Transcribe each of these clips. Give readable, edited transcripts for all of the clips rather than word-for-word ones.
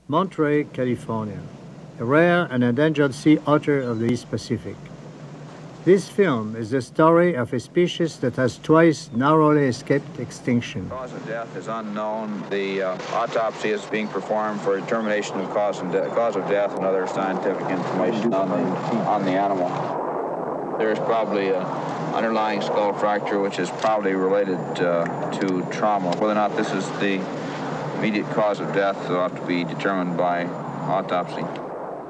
Monterey, California, a rare and endangered sea otter of the East Pacific. This film is the story of a species that has twice narrowly escaped extinction. The cause of death is unknown. The autopsy is being performed for determination of cause of death and other scientific information on the animal. There's probably an underlying skull fracture, which is probably related to trauma. Whether or not this is the immediate cause of death will have to be determined by autopsy.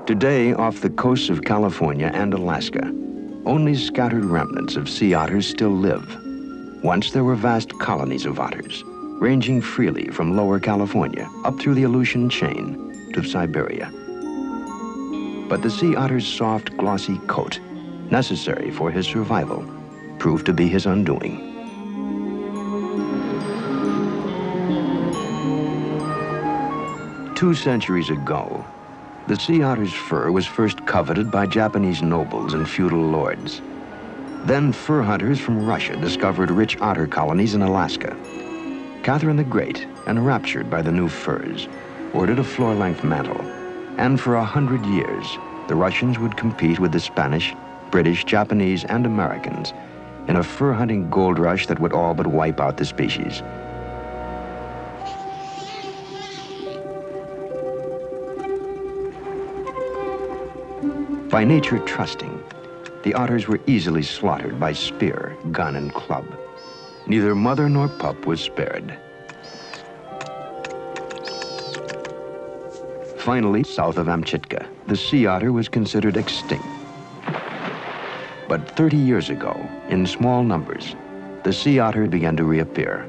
Today, off the coasts of California and Alaska, only scattered remnants of sea otters still live. Once there were vast colonies of otters, ranging freely from Lower California up through the Aleutian chain to Siberia. But the sea otter's soft, glossy coat, necessary for his survival, proved to be his undoing. Two centuries ago, the sea otter's fur was first coveted by Japanese nobles and feudal lords. Then fur hunters from Russia discovered rich otter colonies in Alaska. Catherine the Great, enraptured by the new furs, ordered a floor-length mantle. And for 100 years, the Russians would compete with the Spanish, British, Japanese, and Americans in a fur-hunting gold rush that would all but wipe out the species. By nature trusting, the otters were easily slaughtered by spear, gun, and club. Neither mother nor pup was spared. Finally, south of Amchitka, the sea otter was considered extinct. But 30 years ago, in small numbers, the sea otter began to reappear.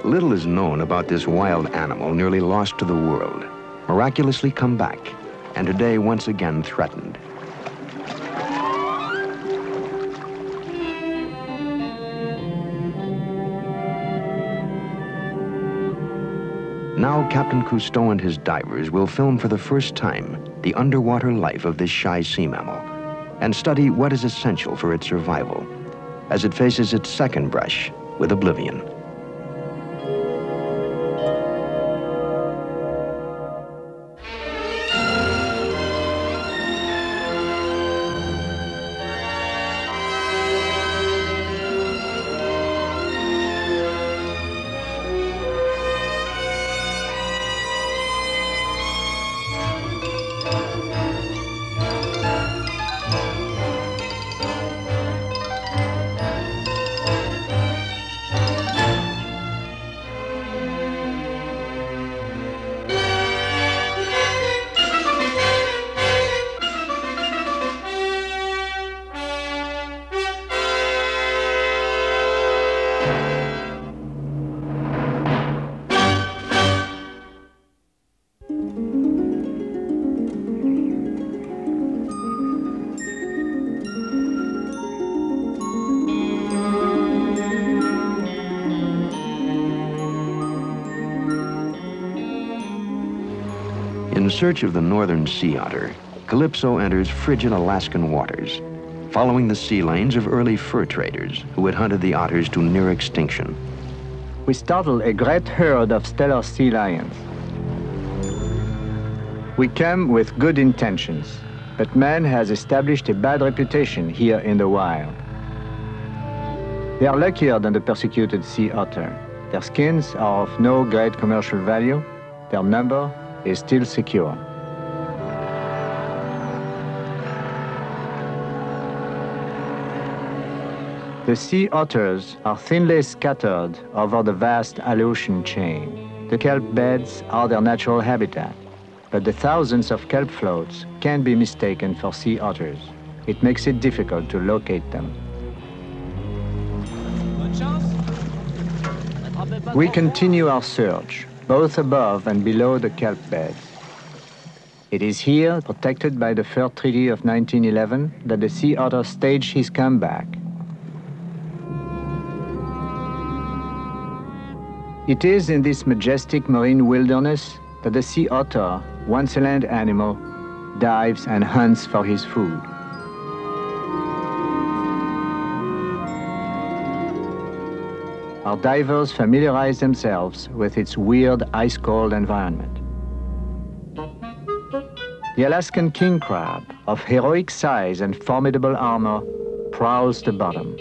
Little is known about this wild animal nearly lost to the world, miraculously come back, and today once again threatened. Now Captain Cousteau and his divers will film for the first time the underwater life of this shy sea mammal and study what is essential for its survival as it faces its second brush with oblivion. In search of the northern sea otter, Calypso enters frigid Alaskan waters, following the sea lanes of early fur traders who had hunted the otters to near extinction. We startled a great herd of stellar sea lions. We came with good intentions, but man has established a bad reputation here in the wild. They are luckier than the persecuted sea otter. Their skins are of no great commercial value. Their number is still secure. The sea otters are thinly scattered over the vast Aleutian chain. The kelp beds are their natural habitat, but the thousands of kelp floats can be mistaken for sea otters. It makes it difficult to locate them. We continue our search, both above and below the kelp beds. It is here, protected by the Fur Treaty of 1911, that the sea otter staged his comeback. It is in this majestic marine wilderness that the sea otter, once a land animal, dives and hunts for his food. Our divers familiarize themselves with its weird ice-cold environment. The Alaskan king crab, of heroic size and formidable armor, prowls the bottom.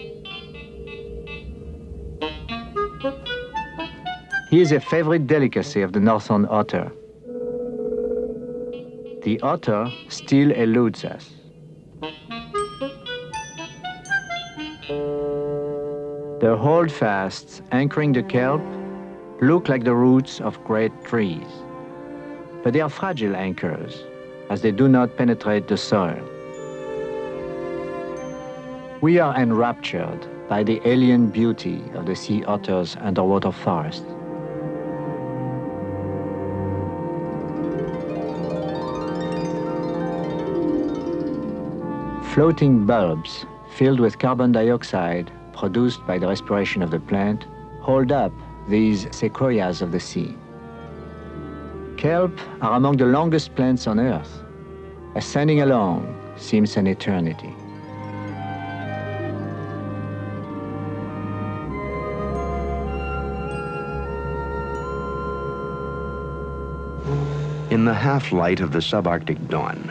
He is a favorite delicacy of the northern otter. The otter still eludes us. The holdfasts anchoring the kelp look like the roots of great trees, but they are fragile anchors, as they do not penetrate the soil. We are enraptured by the alien beauty of the sea otter's underwater forest. Floating bulbs filled with carbon dioxide produced by the respiration of the plant hold up these sequoias of the sea. Kelp are among the longest plants on Earth. Ascending along seems an eternity. In the half-light of the subarctic dawn,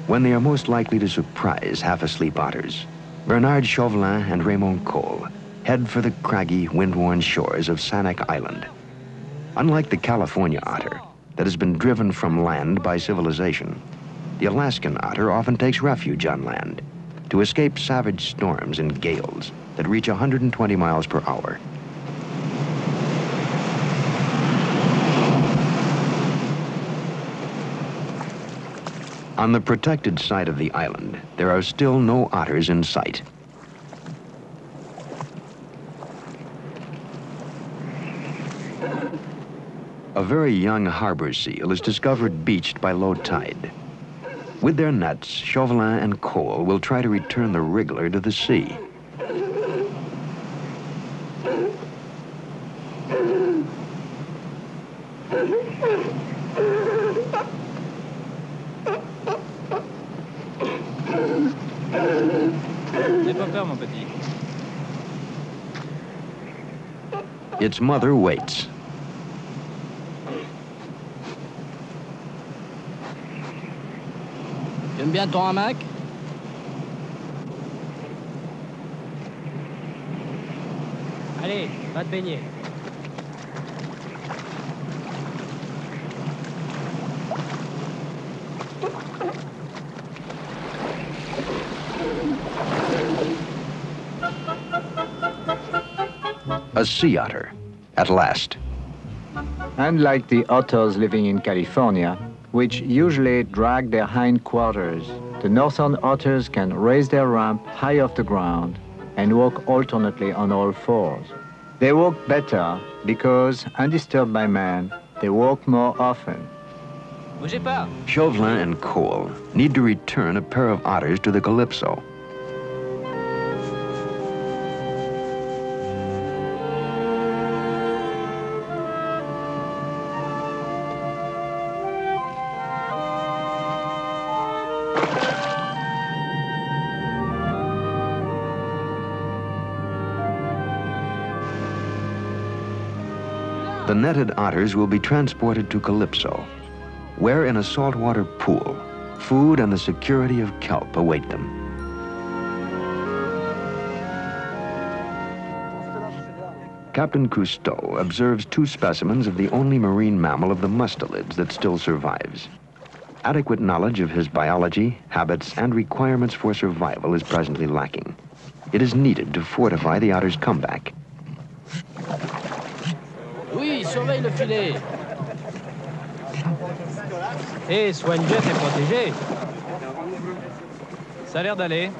when they are most likely to surprise half-asleep otters, Bernard Chauvelin and Raymond Cole head for the craggy, wind-worn shores of Sanak Island. Unlike the California otter that has been driven from land by civilization, the Alaskan otter often takes refuge on land to escape savage storms and gales that reach 120 miles per hour. On the protected side of the island, there are still no otters in sight. A very young harbor seal is discovered beached by low tide. With their nets, Chauvelin and Cole will try to return the wriggler to the sea. Its mother waits. Tu aimes bien ton hamac? Allez, va te baigner. A sea otter, at last. Unlike the otters living in California, which usually drag their hindquarters, the northern otters can raise their rump high off the ground and walk alternately on all fours. They walk better because, undisturbed by man, they walk more often. Bougez pas. Chauvelin and Cole need to return a pair of otters to the Calypso. The netted otters will be transported to Calypso, where in a saltwater pool, food and the security of kelp await them. Captain Cousteau observes two specimens of the only marine mammal of the mustelids that still survives. Adequate knowledge of his biology, habits, and requirements for survival is presently lacking. It is needed to fortify the otter's comeback. Oui, surveille le filet. Hé, Swan-Jet est protégé. Ça a l'air d'aller.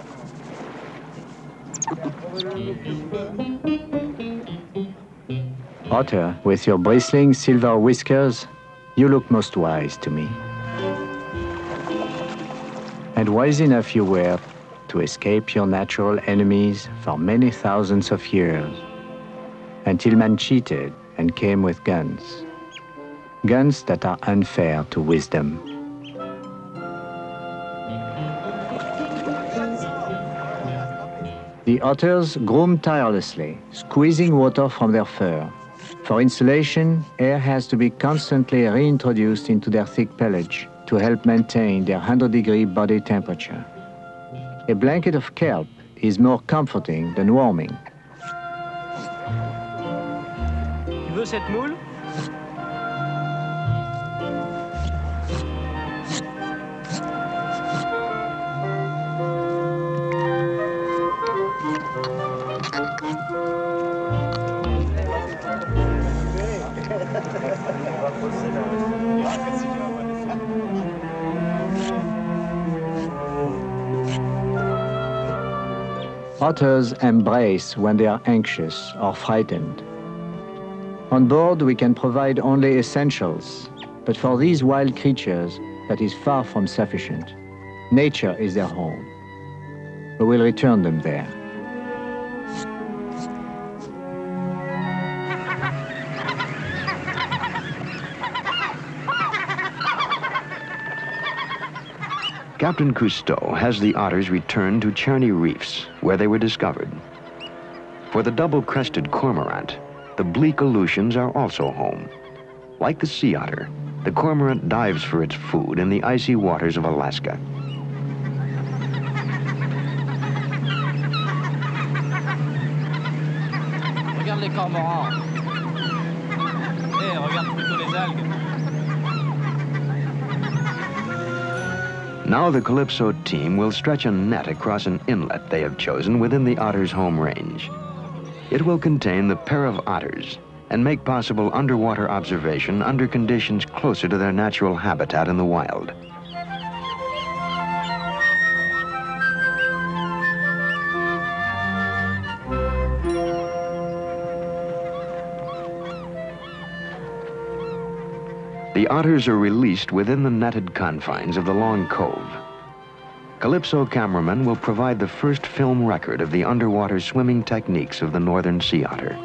Otter, with your bristling silver whiskers, you look most wise to me. And wise enough you were to escape your natural enemies for many thousands of years, until man cheated and came with guns. Guns that are unfair to wisdom. The otters groom tirelessly, squeezing water from their fur. For insulation, air has to be constantly reintroduced into their thick pelage to help maintain their 100-degree body temperature. A blanket of kelp is more comforting than warming. Tu veux cette moule? Otters embrace when they are anxious or frightened. On board, we can provide only essentials, but for these wild creatures, that is far from sufficient. Nature is their home. We will return them there. Captain Cousteau has the otters returned to Charney Reefs, where they were discovered. For the double-crested cormorant, the bleak Aleutians are also home. Like the sea otter, the cormorant dives for its food in the icy waters of Alaska. Regarde les cormorans. Regarde plutôt les algues. Now the Calypso team will stretch a net across an inlet they have chosen within the otter's home range. It will contain the pair of otters and make possible underwater observation under conditions closer to their natural habitat in the wild. The otters are released within the netted confines of the Long Cove. Calypso cameramen will provide the first film record of the underwater swimming techniques of the northern sea otter.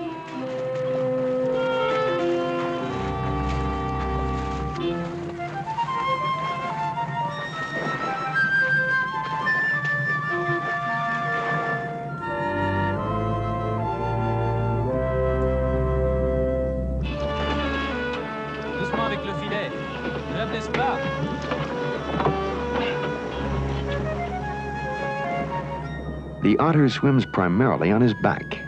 Doucement avec le filet. Ne la blesse pas. The otter swims primarily on his back.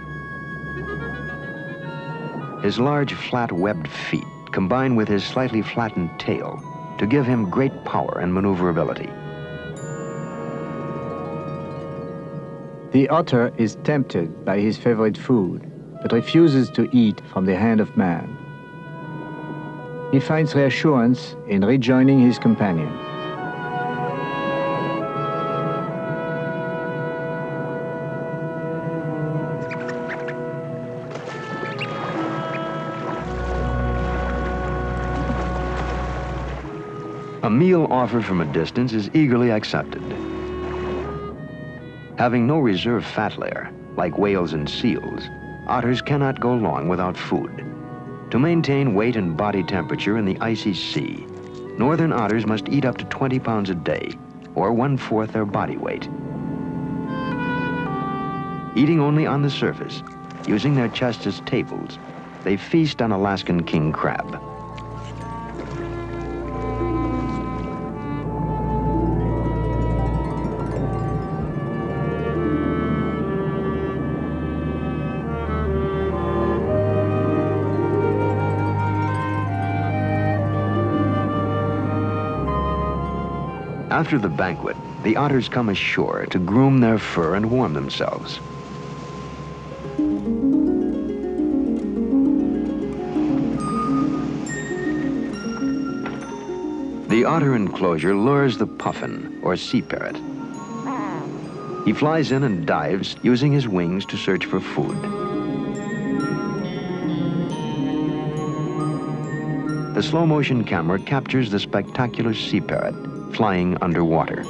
His large, flat, webbed feet combine with his slightly flattened tail to give him great power and maneuverability. The otter is tempted by his favorite food, but refuses to eat from the hand of man. He finds reassurance in rejoining his companion. A meal offered from a distance is eagerly accepted. Having no reserve fat layer, like whales and seals, otters cannot go long without food. To maintain weight and body temperature in the icy sea, northern otters must eat up to 20 pounds a day, or 1/4 their body weight. Eating only on the surface, using their chests as tables, they feast on Alaskan king crab. After the banquet, the otters come ashore to groom their fur and warm themselves. The otter enclosure lures the puffin, or sea parrot. He flies in and dives, using his wings to search for food. The slow-motion camera captures the spectacular sea parrot flying underwater.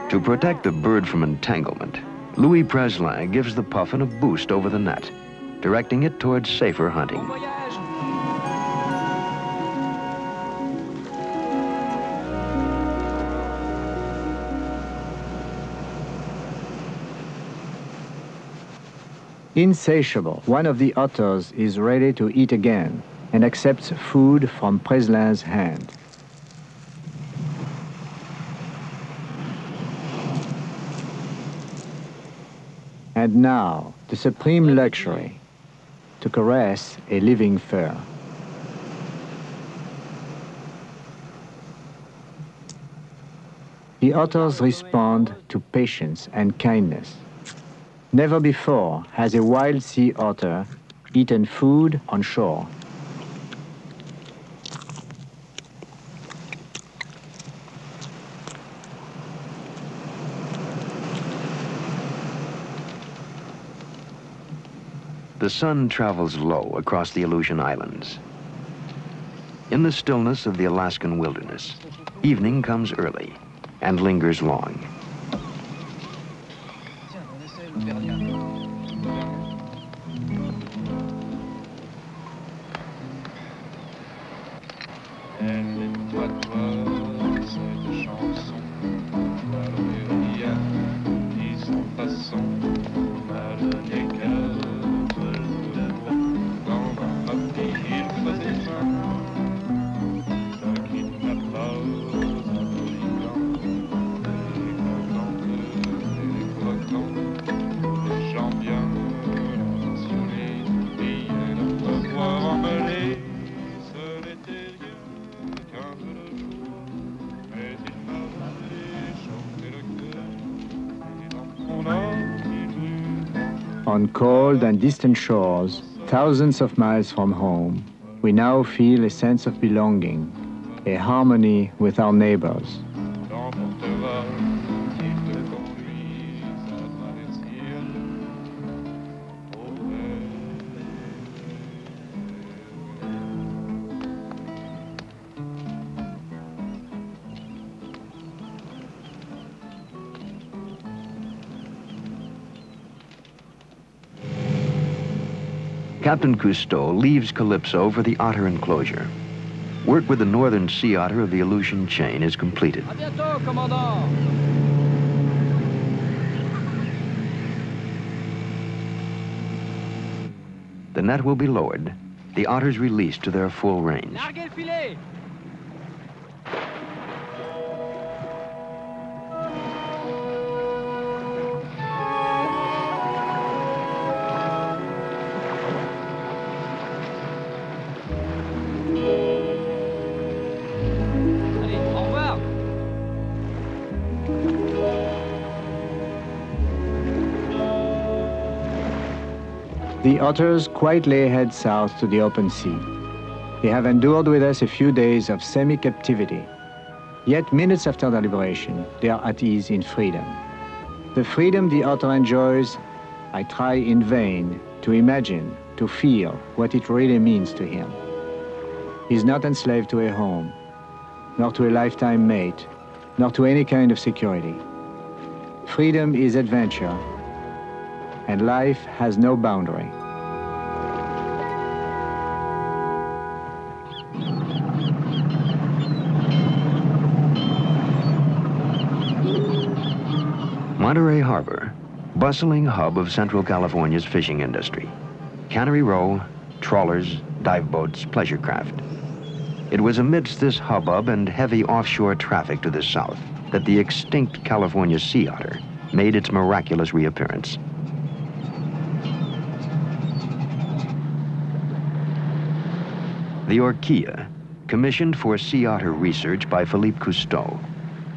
To protect the bird from entanglement, Louis Preslin gives the puffin a boost over the net, directing it towards safer hunting. Insatiable, one of the otters is ready to eat again and accepts food from Preslin's hand. And now, the supreme luxury, to caress a living fur. The otters respond to patience and kindness. Never before has a wild sea otter eaten food on shore. The sun travels low across the Aleutian Islands. In the stillness of the Alaskan wilderness, evening comes early and lingers long. On cold and distant shores, thousands of miles from home, we now feel a sense of belonging, a harmony with our neighbors. Captain Cousteau leaves Calypso for the Otter enclosure. Work with the northern sea otter of the Aleutian chain is completed. À bientôt, commandant. The net will be lowered, the otters released to their full range. Larguez le filet. The otters quietly head south to the open sea. They have endured with us a few days of semi-captivity. Yet minutes after their liberation, they are at ease in freedom. The freedom the otter enjoys, I try in vain to imagine, to feel what it really means to him. He's not enslaved to a home, nor to a lifetime mate, nor to any kind of security. Freedom is adventure, and life has no boundary. Monterey Harbor, bustling hub of Central California's fishing industry. Cannery Row, trawlers, dive boats, pleasure craft. It was amidst this hubbub and heavy offshore traffic to the south that the extinct California sea otter made its miraculous reappearance. The Orchia, commissioned for sea otter research by Philippe Cousteau,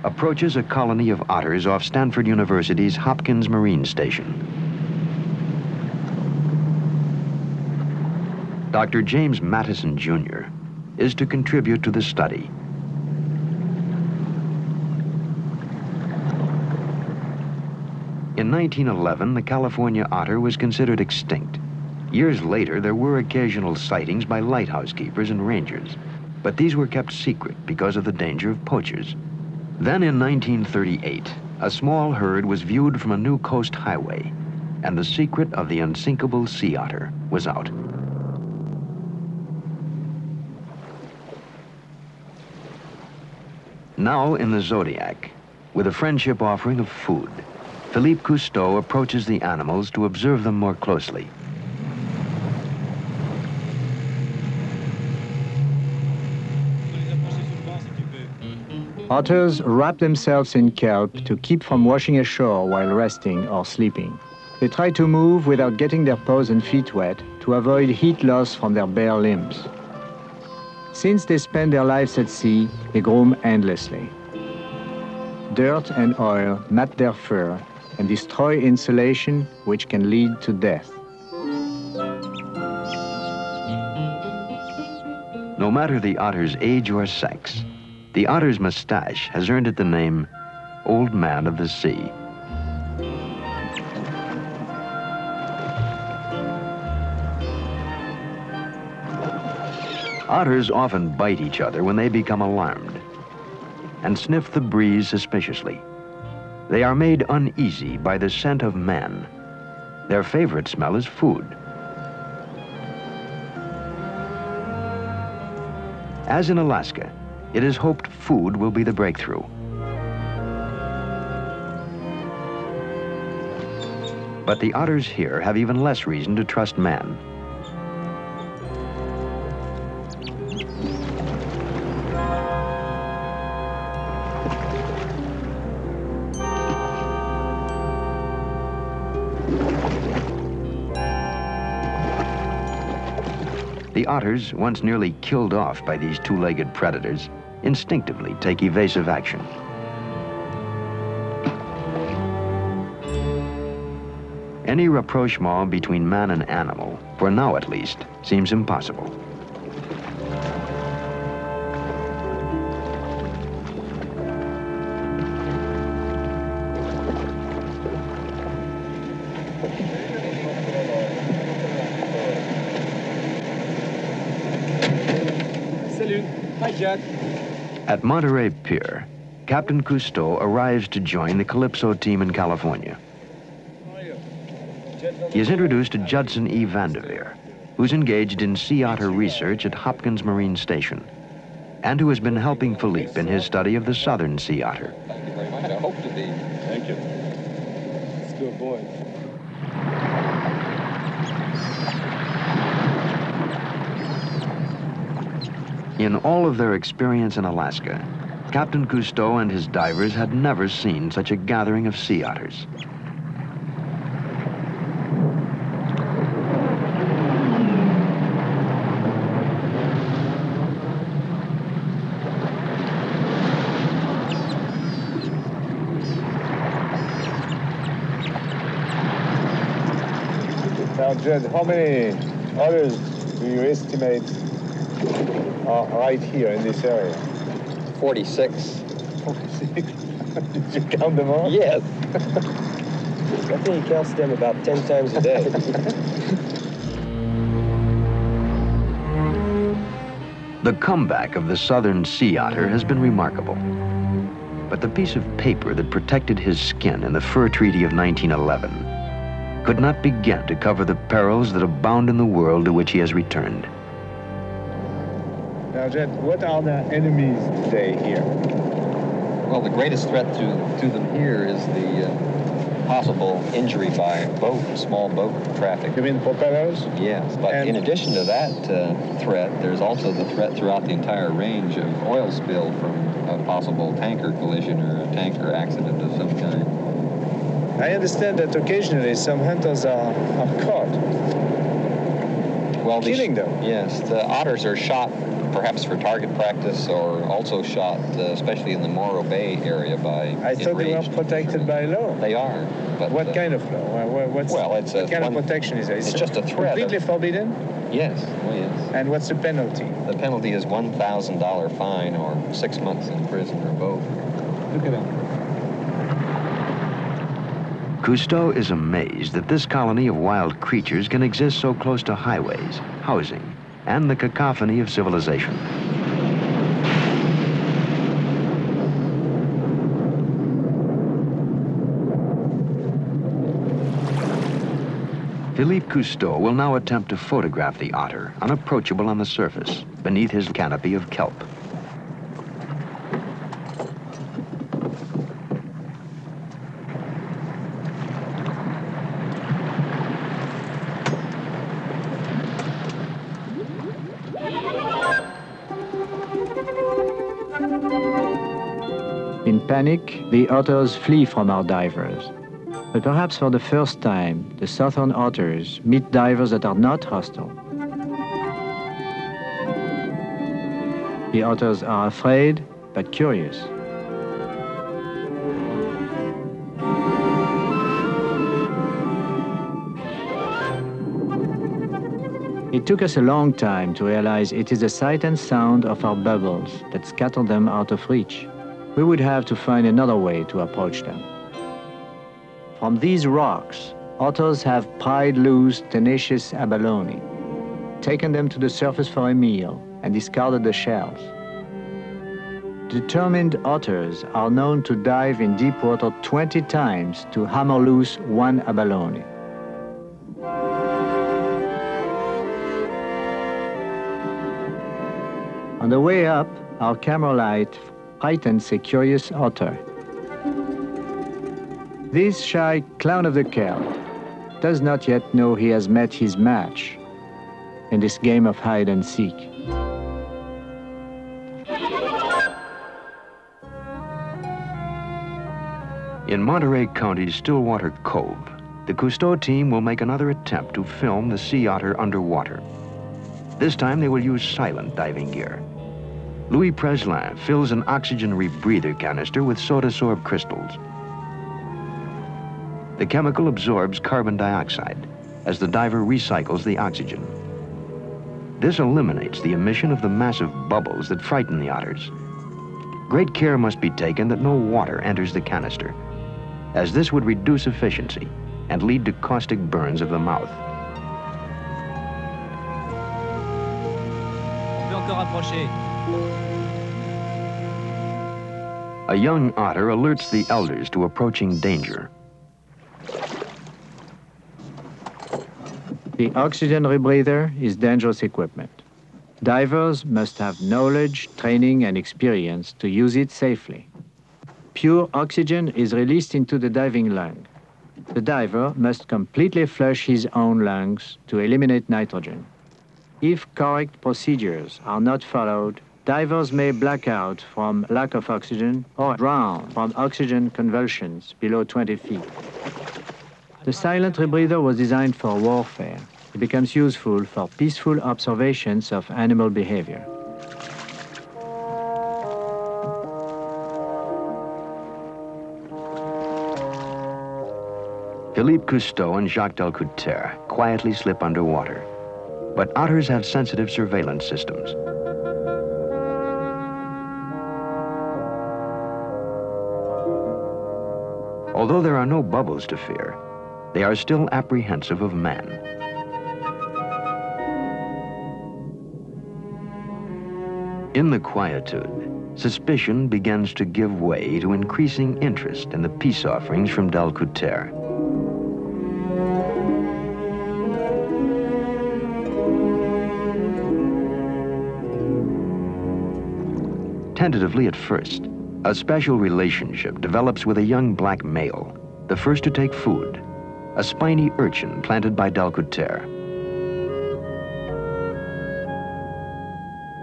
approaches a colony of otters off Stanford University's Hopkins Marine Station. Dr. James Mattison, Jr. is to contribute to the study. In 1911, the California otter was considered extinct. Years later, there were occasional sightings by lighthouse keepers and rangers, but these were kept secret because of the danger of poachers. Then in 1938, a small herd was viewed from a new coast highway, and the secret of the unsinkable sea otter was out. Now in the Zodiac, with a friendship offering of food, Philippe Cousteau approaches the animals to observe them more closely. Otters wrap themselves in kelp to keep from washing ashore while resting or sleeping. They try to move without getting their paws and feet wet to avoid heat loss from their bare limbs. Since they spend their lives at sea, they groom endlessly. Dirt and oil mat their fur and destroy insulation, which can lead to death. No matter the otter's age or sex, the otter's mustache has earned it the name Old Man of the Sea. Otters often bite each other when they become alarmed and sniff the breeze suspiciously. They are made uneasy by the scent of man. Their favorite smell is food. As in Alaska, it is hoped food will be the breakthrough. But the otters here have even less reason to trust man. The otters, once nearly killed off by these two-legged predators, instinctively take evasive action. Any rapprochement between man and animal, for now at least, seems impossible. At Monterey Pier, Captain Cousteau arrives to join the Calypso team in California. He is introduced to Judson E. Vanderveer, who's engaged in sea otter research at Hopkins Marine Station, and who has been helping Philippe in his study of the southern sea otter. Thank you very much. I hope to be. Thank you. It's good boy. In all of their experience in Alaska, Captain Cousteau and his divers had never seen such a gathering of sea otters. Now, Jed, how many otters do you estimate are right here in this area? 46. 46? Did you count them all? Yes. I think he counts them about 10 times a day. The comeback of the southern sea otter has been remarkable. But the piece of paper that protected his skin in the Fur Treaty of 1911 could not begin to cover the perils that abound in the world to which he has returned. Now, Jed, what are the enemies today here? Well, the greatest threat to them here is the possible injury by boat, small boat traffic. You mean propellers? Yes, but in addition to that threat, there's also the threat throughout the entire range of oil spill from a possible tanker collision or a tanker accident of some kind. I understand that occasionally some hunters are caught. Well, killing them. Yes, the otters are shot perhaps for target practice or also shot, especially in the Morro Bay area by I thought they were protected by law. They are. But what kind of law? What kind of protection is there? It's just a threat. Completely forbidden? Yes. Oh, yes. And what's the penalty? The penalty is $1,000 fine or 6 months in prison or both. Look at that. Cousteau is amazed that this colony of wild creatures can exist so close to highways, housing, and the cacophony of civilization. Philippe Cousteau will now attempt to photograph the otter, unapproachable on the surface, beneath his canopy of kelp. panic, the otters flee from our divers. But perhaps for the first time, the southern otters meet divers that are not hostile. The otters are afraid, but curious. It took us a long time to realize it is the sight and sound of our bubbles that scatter them out of reach. We would have to find another way to approach them. From these rocks, otters have pried loose tenacious abalone, taken them to the surface for a meal, and discarded the shells. Determined otters are known to dive in deep water 20 times to hammer loose one abalone. On the way up, our camera light frightens a curious otter. This shy clown of the kelp does not yet know he has met his match in this game of hide and seek. In Monterey County's Stillwater Cove, the Cousteau team will make another attempt to film the sea otter underwater. This time they will use silent diving gear. Louis Preslin fills an oxygen rebreather canister with soda-sorb crystals. The chemical absorbs carbon dioxide as the diver recycles the oxygen. This eliminates the emission of the massive bubbles that frighten the otters. Great care must be taken that no water enters the canister, as this would reduce efficiency and lead to caustic burns of the mouth. On peut encore approcher. A young otter alerts the elders to approaching danger. The oxygen rebreather is dangerous equipment. Divers must have knowledge, training, and experience to use it safely. Pure oxygen is released into the diving lung. The diver must completely flush his own lungs to eliminate nitrogen. If correct procedures are not followed, divers may black out from lack of oxygen or drown from oxygen convulsions below 20 feet. The silent rebreather was designed for warfare. It becomes useful for peaceful observations of animal behavior. Philippe Cousteau and Jacques Cousteau quietly slip underwater. But otters have sensitive surveillance systems. Although there are no bubbles to fear, they are still apprehensive of man. In the quietude, suspicion begins to give way to increasing interest in the peace offerings from Cousteau. Tentatively at first, a special relationship develops with a young black male, the first to take food, a spiny urchin planted by Cousteau.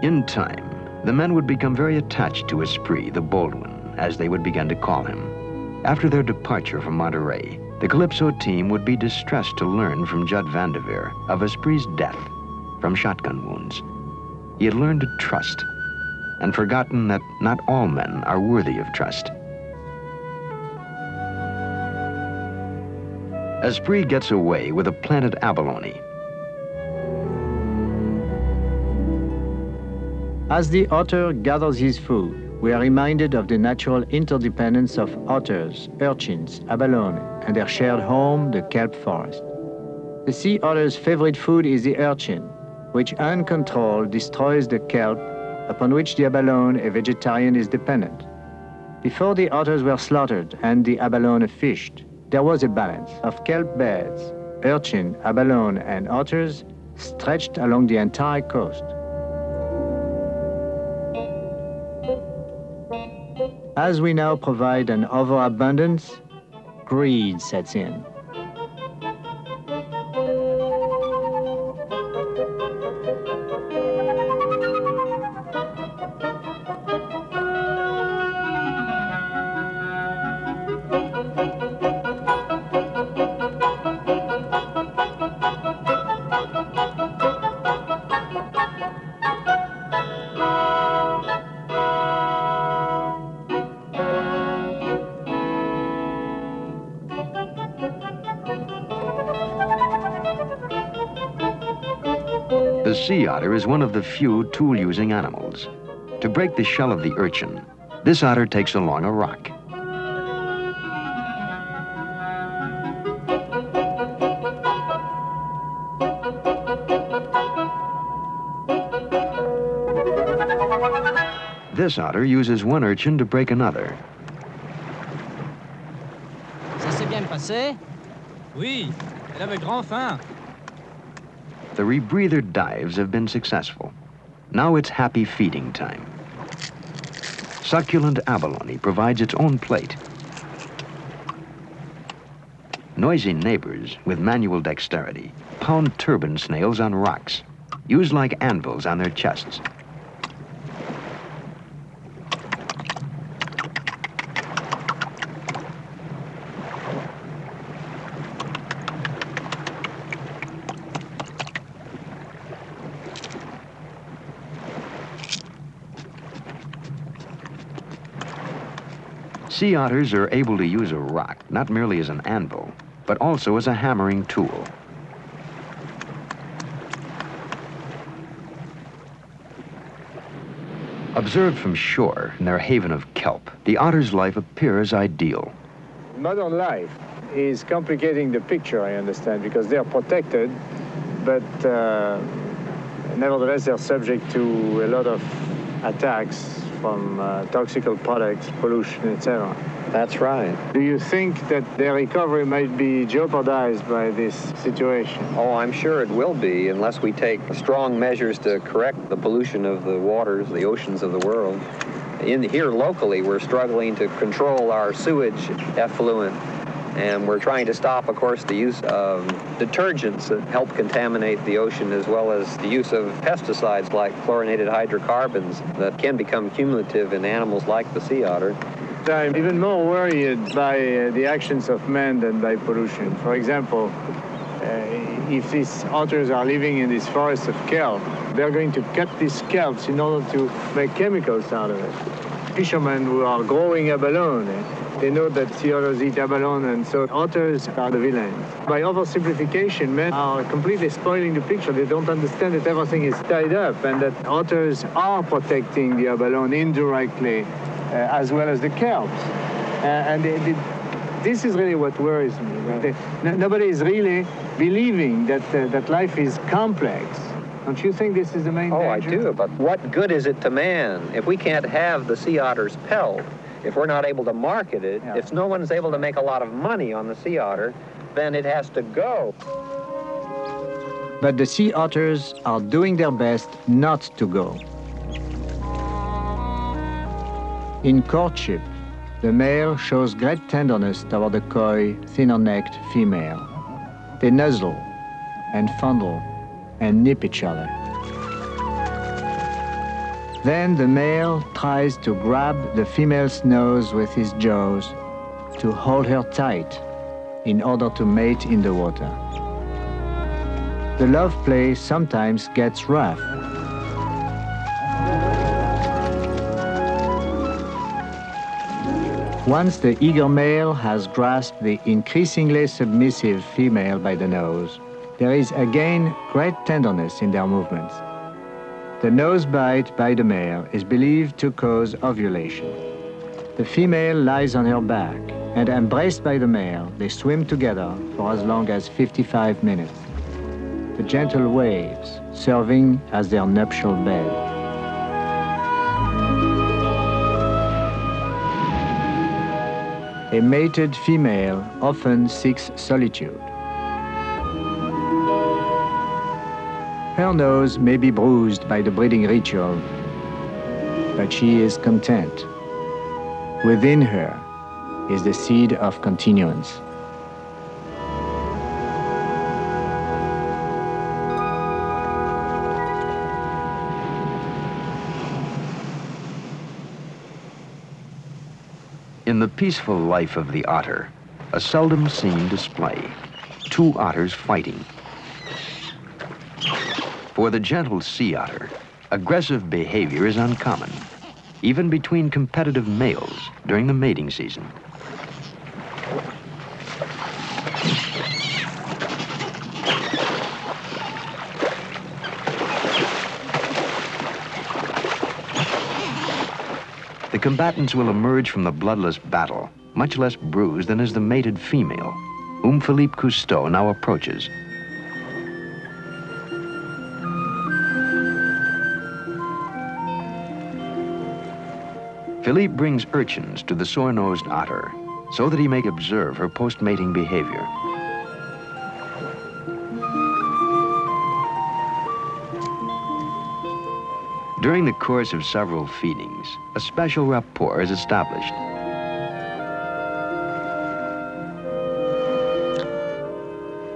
In time, the men would become very attached to Esprit, the bold one, as they would begin to call him. After their departure from Monterey, the Calypso team would be distressed to learn from Judd Vanderveer of Esprit's death from shotgun wounds. He had learned to trust and forgotten that not all men are worthy of trust. Esprit gets away with a planted abalone. As the otter gathers his food, we are reminded of the natural interdependence of otters, urchins, abalone, and their shared home, the kelp forest. The sea otter's favorite food is the urchin, which uncontrolled destroys the kelp upon which the abalone, a vegetarian, is dependent. Before the otters were slaughtered and the abalone fished, there was a balance of kelp beds, urchin, abalone, and otters stretched along the entire coast. As we now provide an overabundance, greed sets in. The sea otter is one of the few tool-using animals. To break the shell of the urchin, this otter takes along a rock. This otter uses one urchin to break another. Ça s'est bien passé? Oui, elle avait grand faim. The rebreather dives have been successful. Now it's happy feeding time. Succulent abalone provides its own plate. Noisy neighbors, with manual dexterity, pound turban snails on rocks, used like anvils on their chests. Sea otters are able to use a rock not merely as an anvil, but also as a hammering tool. Observed from shore in their haven of kelp, the otter's life appears ideal. Modern life is complicating the picture, I understand, because they're protected, but nevertheless they're subject to a lot of attacks from toxical products, pollution, etc. That's right. Do you think that their recovery might be jeopardized by this situation? Oh, I'm sure it will be, unless we take strong measures to correct the pollution of the waters, the oceans of the world. Here locally, we're struggling to control our sewage effluent, and we're trying to stop, of course, the use of detergents that help contaminate the ocean, as well as the use of pesticides like chlorinated hydrocarbons that can become cumulative in animals like the sea otter. I'm even more worried by the actions of man than by pollution. For example, if these otters are living in this forest of kelp, they're going to cut these kelps in order to make chemicals out of it. Fishermen who are growing abalone, they know that sea otters eat abalone, and so otters are the villains. By oversimplification, men are completely spoiling the picture. They don't understand that everything is tied up and that otters are protecting the abalone indirectly, as well as the kelps. This is really what worries me. Nobody is really believing that, that life is complex. Don't you think this is the main danger? Oh, I do, but what good is it to man if we can't have the sea otter's pelt? If we're not able to market it, Yeah. if no one's able to make a lot of money on the sea otter, then it has to go. But the sea otters are doing their best not to go. In courtship, the male shows great tenderness toward the coy, thinner-necked female. They nuzzle and fondle and nip each other. Then the male tries to grab the female's nose with his jaws to hold her tight in order to mate in the water. The love play sometimes gets rough. Once the eager male has grasped the increasingly submissive female by the nose, there is again great tenderness in their movements. The nose bite by the male is believed to cause ovulation. The female lies on her back, and embraced by the male, they swim together for as long as 55 minutes. The gentle waves serving as their nuptial bed. A mated female often seeks solitude. Her nose may be bruised by the breeding ritual, but she is content. Within her is the seed of continuance. In the peaceful life of the otter, a seldom seen display, two otters fighting. For the gentle sea otter, aggressive behavior is uncommon, even between competitive males during the mating season. combatants will emerge from the bloodless battle much less bruised than is the mated female, whom Jacques Cousteau now approaches. Philippe brings urchins to the sore-nosed otter so that he may observe her post-mating behavior. During the course of several feedings, a special rapport is established.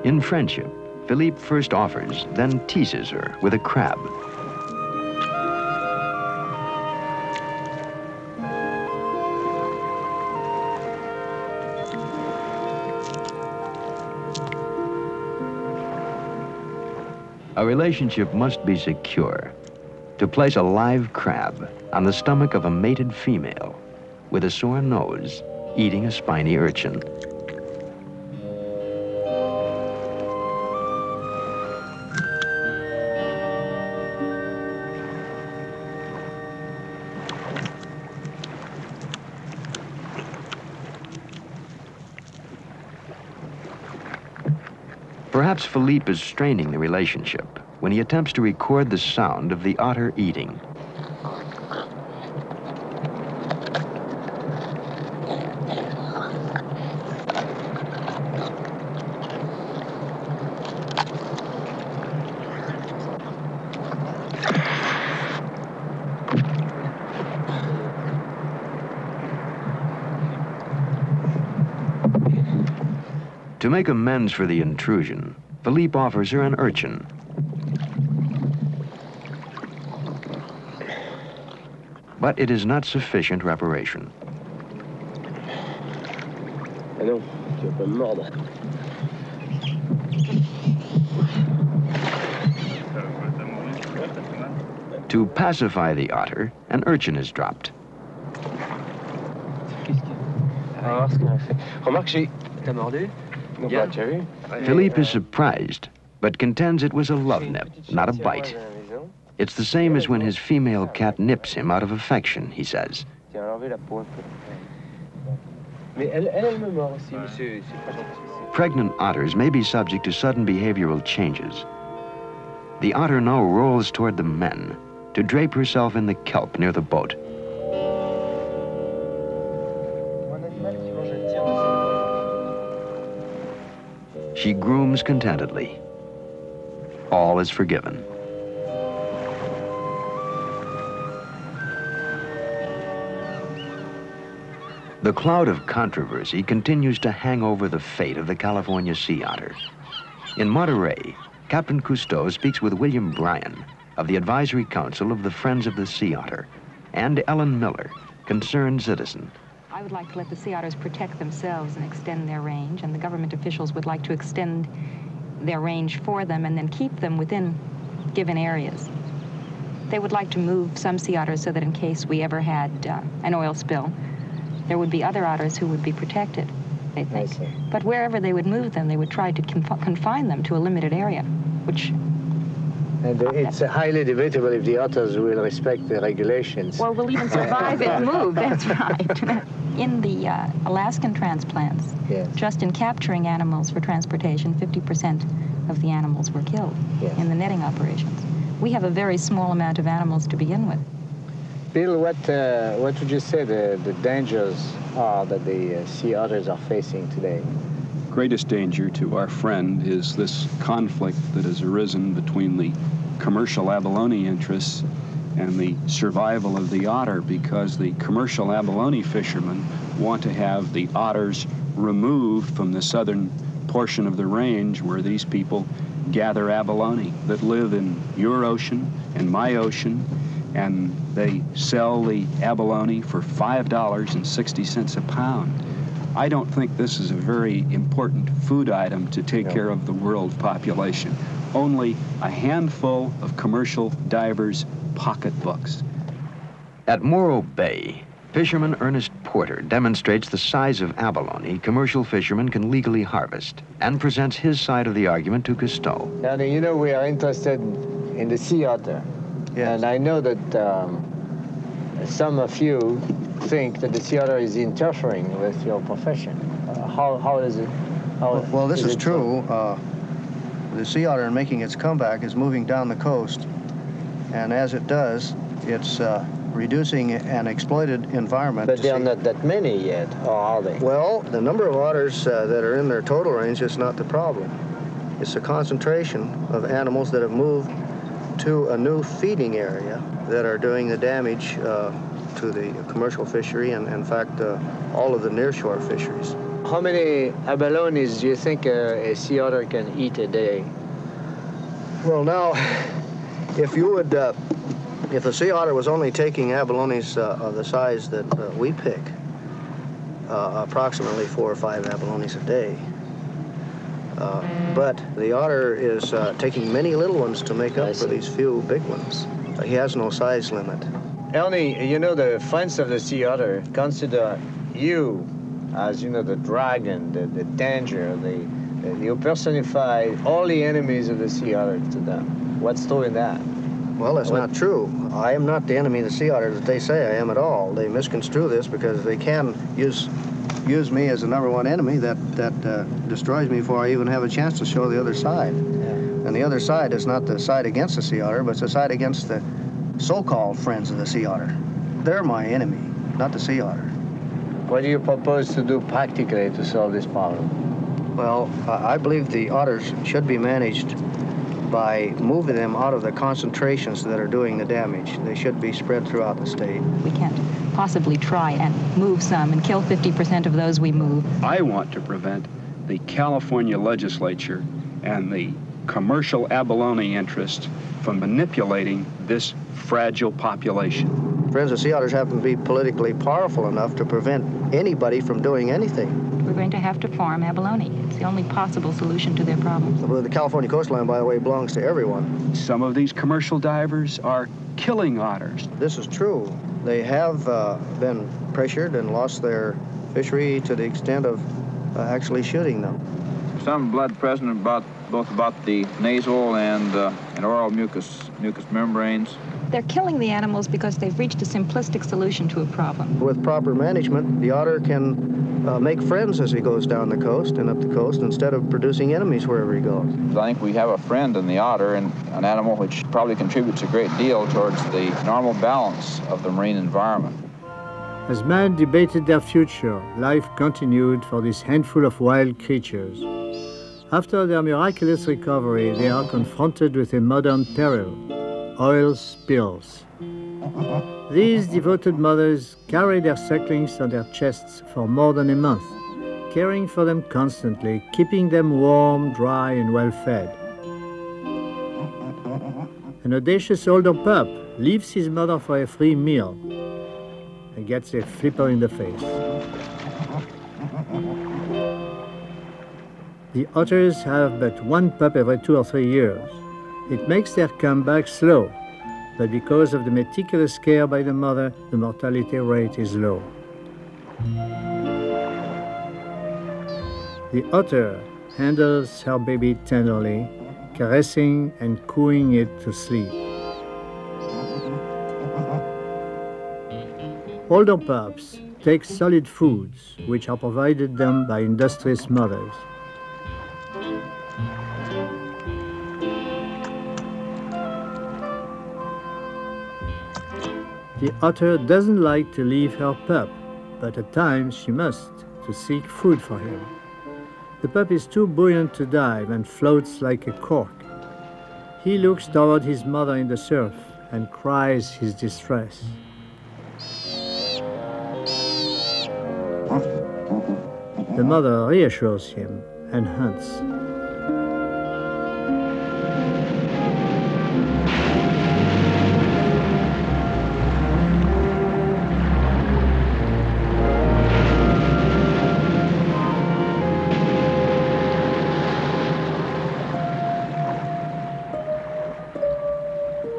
In friendship, Philippe first offers, then teases her with a crab. A relationship must be secure. To place a live crab on the stomach of a mated female with a sore nose eating a spiny urchin. Perhaps Philippe is straining the relationship when he attempts to record the sound of the otter eating. To make amends for the intrusion, Philippe offers her an urchin. But it is not sufficient reparation. Non, tu vas pas me mordre. To pacify the otter, an urchin is dropped. Alors, ce qu'on a fait. Remarque, t'as mordu? Yeah. Philippe is surprised, but contends it was a love nip, not a bite. It's the same as when his female cat nips him out of affection, he says. Pregnant otters may be subject to sudden behavioral changes. The otter now rolls toward the men to drape herself in the kelp near the boat. She grooms contentedly. All is forgiven. The cloud of controversy continues to hang over the fate of the California sea otter. In Monterey, Captain Cousteau speaks with William Bryan of the Advisory Council of the Friends of the Sea Otter and Ellen Miller, concerned citizen. I would like to let the sea otters protect themselves and extend their range, and the government officials would like to extend their range for them and then keep them within given areas. They would like to move some sea otters so that in case we ever had an oil spill, there would be other otters who would be protected, they think. But wherever they would move them, they would try to confine them to a limited area, which... And it's highly debatable if the otters will respect the regulations. Or will even survive and move, that's right. In the Alaskan transplants, yes, just in capturing animals for transportation, 50% of the animals were killed, yes, in the netting operations. We have a very small amount of animals to begin with. Bill, what would you say the dangers are that the sea otters are facing today? Greatest danger to our friend is this conflict that has arisen between the commercial abalone interests and the survival of the otter, because the commercial abalone fishermen want to have the otters removed from the southern portion of the range where these people gather abalone that live in your ocean and my ocean, and they sell the abalone for $5.60 a pound. I don't think this is a very important food item to take care of the world population. Only a handful of commercial divers' pocketbooks. At Morro Bay, fisherman Ernest Porter demonstrates the size of abalone commercial fishermen can legally harvest and presents his side of the argument to Cousteau. Now, you know, we are interested in the sea otter. Yes. And I know that some of you think that the sea otter is interfering with your profession? How is it? Well, this is true. The sea otter, in making its comeback, is moving down the coast, and as it does, it's reducing an exploited environment. But there are not that many yet, or are they? Well, the number of otters that are in their total range is not the problem. It's a concentration of animals that have moved to a new feeding area that are doing the damage to the commercial fishery and, in fact, all of the nearshore fisheries. How many abalones do you think a sea otter can eat a day? Well, now, if you would, if a sea otter was only taking abalones of the size that we pick, approximately 4 or 5 abalones a day. But the otter is taking many little ones to make up for these few big ones. He has no size limit. Ernie, you know, the friends of the sea otter consider you as, you know, the dragon, the danger, you personify all the enemies of the sea otter to them. What's true in that? Well, that's not true. I am not the enemy of the sea otter that they say I am at all. They misconstrue this because they can use me as the #1 enemy that destroys me before I even have a chance to show the other side. Yeah. And the other side is not the side against the sea otter, but it's the side against the so-called friends of the sea otter. They're my enemy, not the sea otter. What do you propose to do practically to solve this problem? Well, I believe the otters should be managed by moving them out of the concentrations that are doing the damage. They should be spread throughout the state. We can't possibly try and move some and kill 50% of those we move. I want to prevent the California legislature and the commercial abalone interest from manipulating this fragile population. Friends of sea otters happen to be politically powerful enough to prevent anybody from doing anything. We're going to have to farm abalone. It's the only possible solution to their problems. The California coastline, by the way, belongs to everyone. Some of these commercial divers are killing otters. This is true. They have been pressured and lost their fishery to the extent of actually shooting them. Some blood present both about the nasal and oral mucous membranes. They're killing the animals because they've reached a simplistic solution to a problem. With proper management, the otter can make friends as he goes down the coast and up the coast instead of producing enemies wherever he goes. I think we have a friend in the otter, and an animal which probably contributes a great deal towards the normal balance of the marine environment. As man debated their future, life continued for this handful of wild creatures. After their miraculous recovery, they are confronted with a modern peril: oil spills. These devoted mothers carry their sucklings on their chests for more than a month, caring for them constantly, keeping them warm, dry, and well-fed. An audacious older pup leaves his mother for a free meal and gets a flipper in the face. The otters have but one pup every 2 or 3 years. It makes their comeback slow, but because of the meticulous care by the mother, the mortality rate is low. The otter handles her baby tenderly, caressing and cooing it to sleep. Older pups take solid foods, which are provided them by industrious mothers. The otter doesn't like to leave her pup, but at times she must to seek food for him. The pup is too buoyant to dive and floats like a cork. He looks toward his mother in the surf and cries his distress. The mother reassures him and hunts.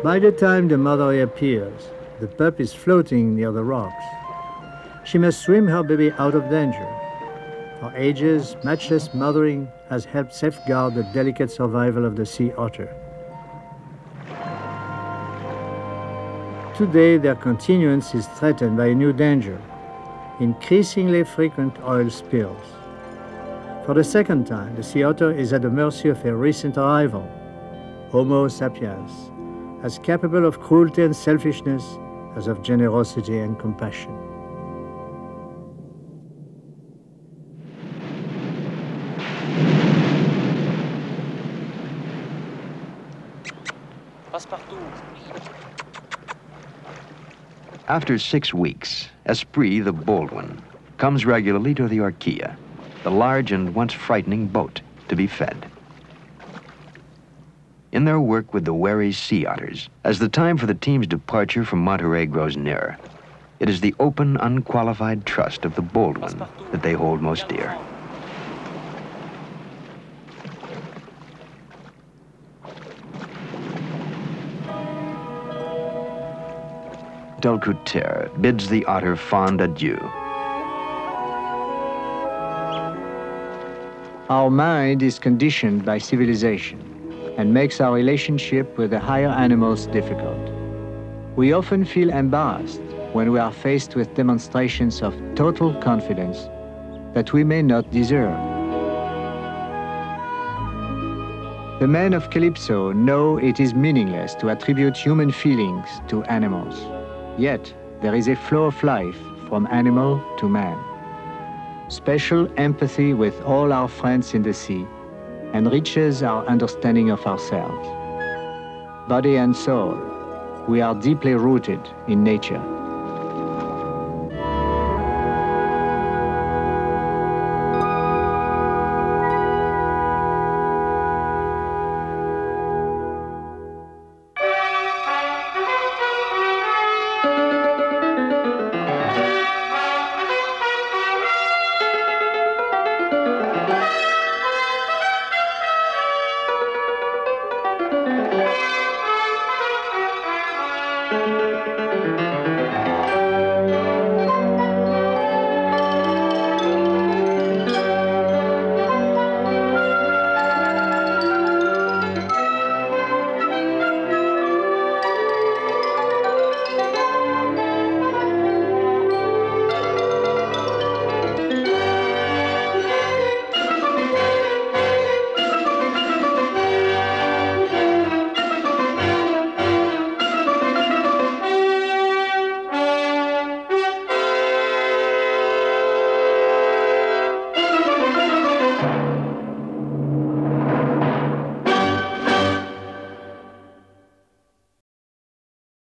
By the time the mother reappears, the pup is floating near the rocks. She must swim her baby out of danger. For ages, matchless mothering has helped safeguard the delicate survival of the sea otter. today their continuance is threatened by a new danger, increasingly frequent oil spills. For the second time, the sea otter is at the mercy of a recent arrival, Homo sapiens, as capable of cruelty and selfishness as of generosity and compassion. After 6 weeks, Esprit, the bold one, comes regularly to the Orquilla, the large and once frightening boat, to be fed. In their work with the wary sea otters, as the time for the team's departure from Monterey grows nearer, it is the open, unqualified trust of the bold one that they hold most dear. Otter bids the otter fond adieu. Our mind is conditioned by civilization and makes our relationship with the higher animals difficult. We often feel embarrassed when we are faced with demonstrations of total confidence that we may not deserve. The men of Calypso know it is meaningless to attribute human feelings to animals. Yet, there is a flow of life from animal to man. Special empathy with all our friends in the sea enriches our understanding of ourselves. Body and soul, we are deeply rooted in nature.